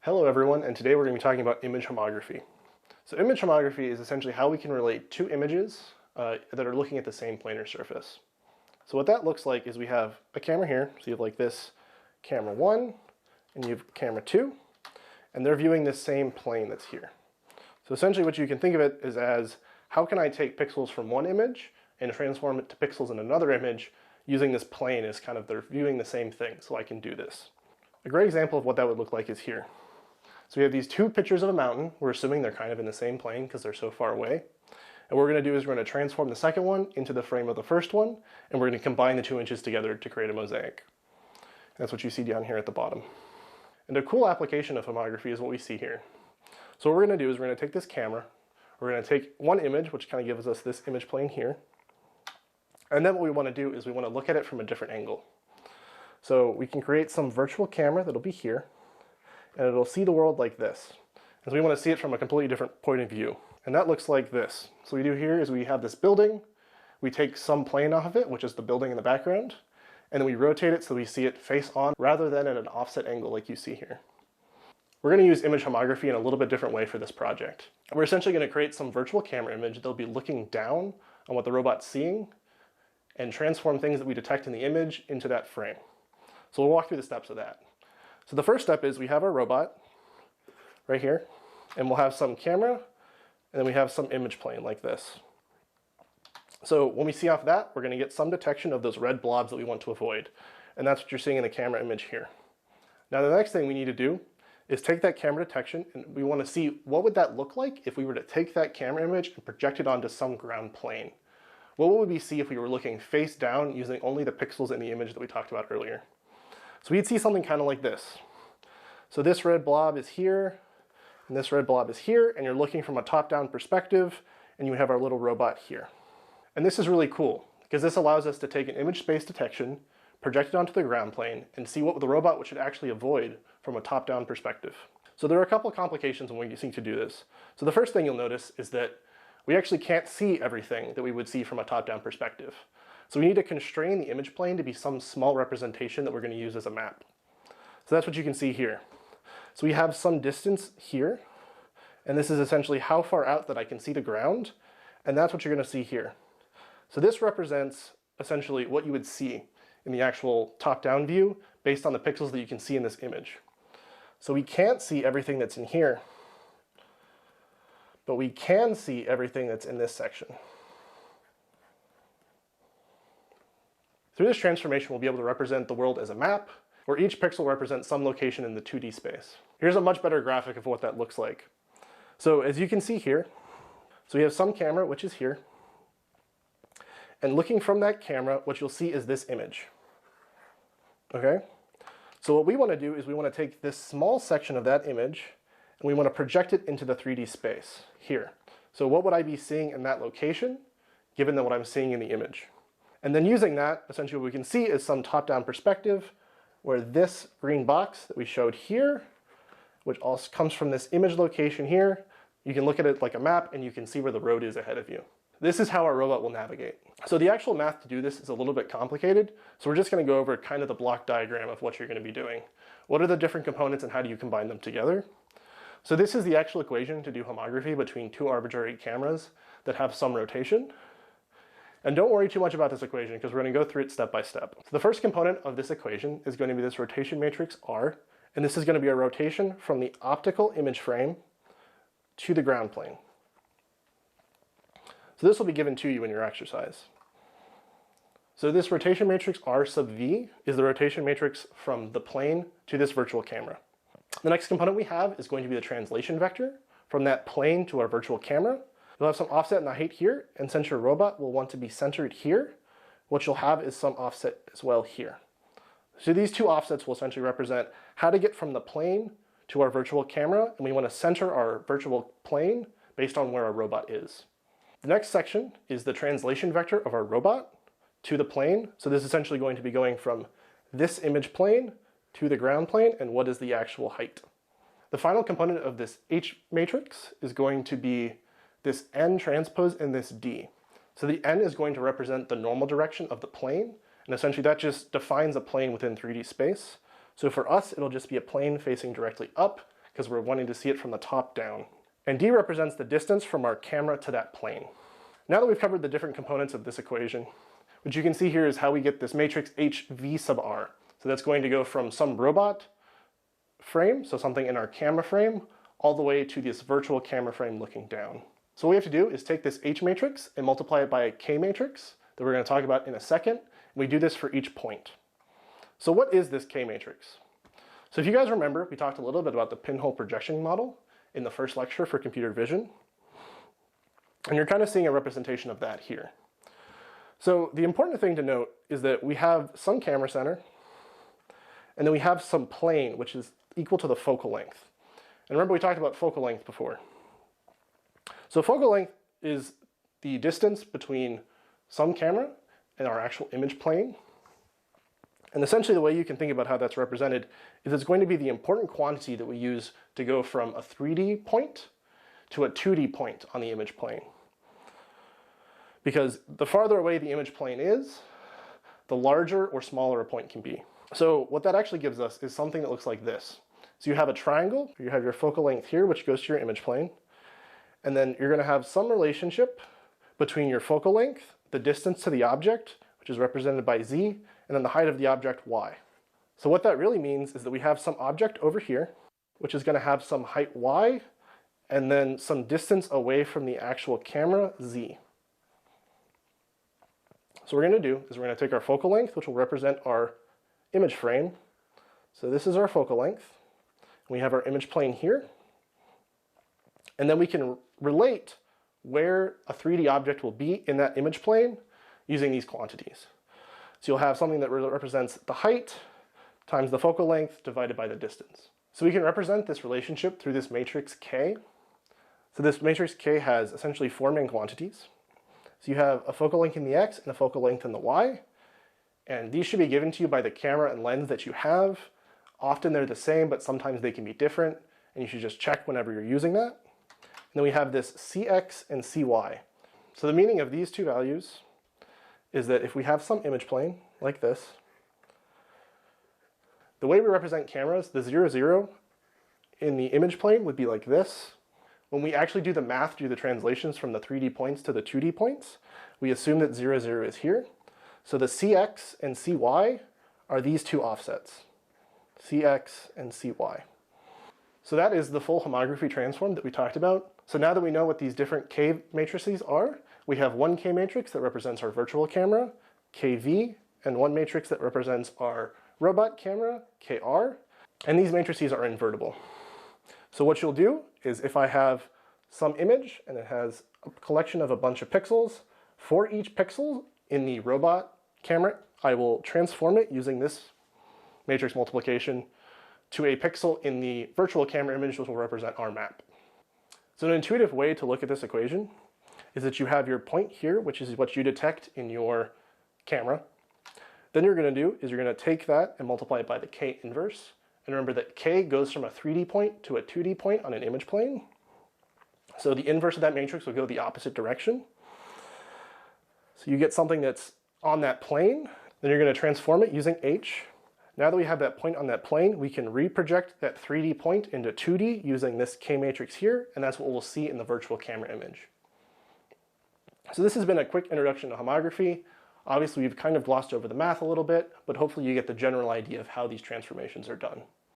Hello everyone, and today we're going to be talking about image homography. So image homography is essentially how we can relate two images that are looking at the same planar surface. So what that looks like is we have a camera here, so you have like this camera 1, and you have camera 2, and they're viewing this same plane that's here. So essentially what you can think of it is as, how can I take pixels from one image and transform it to pixels in another image using this plane as kind of they're viewing the same thing, so I can do this. A great example of what that would look like is here. So we have these two pictures of a mountain. We're assuming they're kind of in the same plane because they're so far away. And what we're going to do is we're going to transform the second one into the frame of the first one, and we're going to combine the two images together to create a mosaic. And that's what you see down here at the bottom. And a cool application of homography is what we see here. So what we're going to do is we're going to take this camera, we're going to take one image, which kind of gives us this image plane here. And then what we want to do is we want to look at it from a different angle. So we can create some virtual camera that'll be here, and it'll see the world like this. And so we want to see it from a completely different point of view. And that looks like this. So what we do here is we have this building, we take some plane off of it, which is the building in the background, and then we rotate it so we see it face on rather than at an offset angle like you see here. We're going to use image homography in a little bit different way for this project. We're essentially going to create some virtual camera image that'll be looking down on what the robot's seeing and transform things that we detect in the image into that frame. So we'll walk through the steps of that. So the first step is we have our robot right here, and we'll have some camera, and then we have some image plane like this. So when we see off that, we're going to get some detection of those red blobs that we want to avoid. And that's what you're seeing in the camera image here. Now the next thing we need to do is take that camera detection, and we want to see what would that look like if we were to take that camera image and project it onto some ground plane. What would we see if we were looking face down using only the pixels in the image that we talked about earlier? So we'd see something kind of like this. So this red blob is here, and this red blob is here, and you're looking from a top-down perspective, and you have our little robot here. And this is really cool, because this allows us to take an image space detection, project it onto the ground plane, and see what the robot should actually avoid from a top-down perspective. So there are a couple of complications when we seek to do this. So the first thing you'll notice is that we actually can't see everything that we would see from a top-down perspective. So we need to constrain the image plane to be some small representation that we're going to use as a map. So that's what you can see here. So we have some distance here, and this is essentially how far out that I can see the ground, and that's what you're going to see here. So this represents essentially what you would see in the actual top-down view based on the pixels that you can see in this image. So we can't see everything that's in here, but we can see everything that's in this section. Through this transformation, we'll be able to represent the world as a map, where each pixel represents some location in the 2D space. Here's a much better graphic of what that looks like. So as you can see here, so we have some camera, which is here, and looking from that camera, what you'll see is this image. Okay? So what we want to do is we want to take this small section of that image, and we want to project it into the 3D space here. So what would I be seeing in that location, given that what I'm seeing in the image? And then using that, essentially what we can see is some top-down perspective where this green box that we showed here, which also comes from this image location here, you can look at it like a map and you can see where the road is ahead of you. This is how our robot will navigate. So the actual math to do this is a little bit complicated, so we're just going to go over kind of the block diagram of what you're going to be doing. What are the different components and how do you combine them together? So this is the actual equation to do homography between two arbitrary cameras that have some rotation. And don't worry too much about this equation because we're going to go through it step by step. So the first component of this equation is going to be this rotation matrix R, and this is going to be a rotation from the optical image frame to the ground plane. So this will be given to you in your exercise. So this rotation matrix R sub V is the rotation matrix from the plane to this virtual camera. The next component we have is going to be the translation vector from that plane to our virtual camera. You'll have some offset in the height here, and since your robot will want to be centered here, what you'll have is some offset as well here. So these two offsets will essentially represent how to get from the plane to our virtual camera, and we want to center our virtual plane based on where our robot is. The next section is the translation vector of our robot to the plane. So this is essentially going to be going from this image plane to the ground plane, and what is the actual height. The final component of this H matrix is going to be this N transpose and this D. So the N is going to represent the normal direction of the plane, and essentially that just defines a plane within 3D space. So for us, it'll just be a plane facing directly up, because we're wanting to see it from the top down. And d represents the distance from our camera to that plane. Now that we've covered the different components of this equation, what you can see here is how we get this matrix HV sub r. So that's going to go from some robot frame, so something in our camera frame, all the way to this virtual camera frame looking down. So what we have to do is take this H matrix and multiply it by a K matrix that we're going to talk about in a second. And we do this for each point. So what is this K matrix? So if you guys remember, we talked a little bit about the pinhole projection model in the first lecture for computer vision. And you're kind of seeing a representation of that here. So the important thing to note is that we have some camera center, and then we have some plane, which is equal to the focal length. And remember, we talked about focal length before. So focal length is the distance between some camera and our actual image plane. And essentially the way you can think about how that's represented is it's going to be the important quantity that we use to go from a 3D point to a 2D point on the image plane. Because the farther away the image plane is, the larger or smaller a point can be. So what that actually gives us is something that looks like this. So you have a triangle, you have your focal length here, which goes to your image plane, and then you're going to have some relationship between your focal length, the distance to the object, which is represented by z, and then the height of the object, y. So what that really means is that we have some object over here, which is going to have some height y, and then some distance away from the actual camera, z. So what we're going to do is we're going to take our focal length, which will represent our image frame. So this is our focal length. We have our image plane here. And then we can relate where a 3D object will be in that image plane using these quantities. So you'll have something that represents the height times the focal length divided by the distance. So we can represent this relationship through this matrix K. So this matrix K has essentially four main quantities. So you have a focal length in the X and a focal length in the Y. And these should be given to you by the camera and lens that you have. Often they're the same, but sometimes they can be different. And you should just check whenever you're using that. And then we have this CX and CY. So the meaning of these two values is that if we have some image plane like this, the way we represent cameras, the 0, 0 in the image plane would be like this. When we actually do the math, do the translations from the 3D points to the 2D points, we assume that 0, 0 is here. So the CX and CY are these two offsets, CX and CY. So that is the full homography transform that we talked about. So now that we know what these different K matrices are, we have one K matrix that represents our virtual camera, KV, and one matrix that represents our robot camera, KR, and these matrices are invertible. So what you'll do is if I have some image and it has a collection of a bunch of pixels, for each pixel in the robot camera, I will transform it using this matrix multiplication to a pixel in the virtual camera image, which will represent our map. So an intuitive way to look at this equation is that you have your point here, which is what you detect in your camera. Then you're going to do is you're going to take that and multiply it by the K inverse. And remember that K goes from a 3D point to a 2D point on an image plane. So the inverse of that matrix will go the opposite direction. So you get something that's on that plane. Then you're going to transform it using H. Now that we have that point on that plane, we can reproject that 3D point into 2D using this K matrix here, and that's what we'll see in the virtual camera image. So this has been a quick introduction to homography. Obviously, we've kind of glossed over the math a little bit, but hopefully you get the general idea of how these transformations are done.